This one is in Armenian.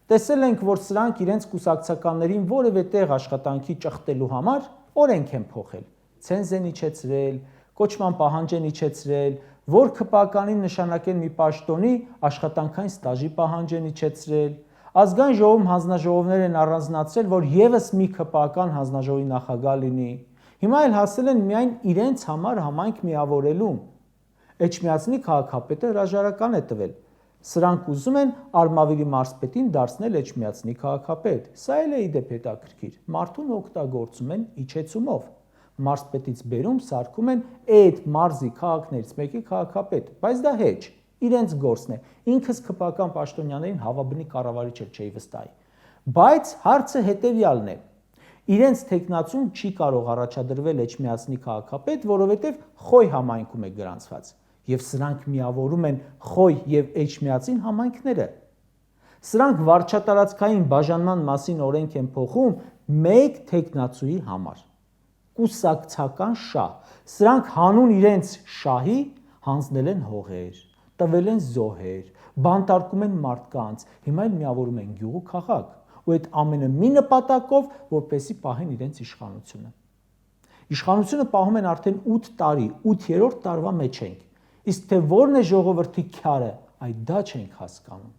Տեսել ենք, որ սրանք իրենց կուսակցականներին որևէ տեղ աշխատանքի ճխտելու համար օրենք են փոխել, ցենզ են իջեցրել, կոչման պահանջ են իջեցրել, որ ՔՊԱԿ-ին նշանակեն մի պաշտոնի աշխատանքային ստաժի պահանջ են իջեցրել, ազգային ժողովում հանձնաժողովներ են առանձնացրել, որ եւս մի ՔՊԱԿ հանձնաժողովի նախագահ լինի, հիմա էլ հասել են միայն իրենց համար համայնք միավորելու։ Էջմիածնի քաղաքապետը հրաժարական է տվել։ Սրանք ուզում են Արմավիրի մարզպետին դարձնել Էջմիածնի քաղաքապետ։ Սա էլ է իդեպ հետաքրքիր։ Մարդուն օգտագործում են իջեցումով։ Մարզպետից բերում սարքում են այդ մարզի քաղաքներից մեկի քաղաքապետ, բայց դա հեչ, իրենց գործն է։ Ինքս ՔՊԱԿ պաշտոնյաներին հավաբնի կառավարիչ էլ չէի վստահի։ Բայց հարցը հետևյալն է. իրենց թեկնածուն չի կարող առաջադրվել Էջմիածնի քաղաքապետ, որովհետև Խոյ համայնքում է գրանցված, եւ սրանք միավորում են Խոյ եւ Էջմիածին համայնքները։ Սրանք վարչատարածքային բաժանման մասին օրենք են փոխում մեկ թեկնածուի համար։ Կուսակցական շահ։ Սրանք հանուն իրենց շահի հանձնել են հողեր, տվել են զոհեր, բանտարկում են մարդկանց, հիմա էլ միավորում են գյուղ ու քաղաք, ու այդ ամենը մի նպատակով, որպեսզի պահեն իրենց իշխանությունը։ Իշխանությունը պահում են արդեն 8 տարի, 8-րդ տարվա մեջ ենք, իսկ թե որն է ժողովրդի քյարը, այդ դա չենք հասկանում։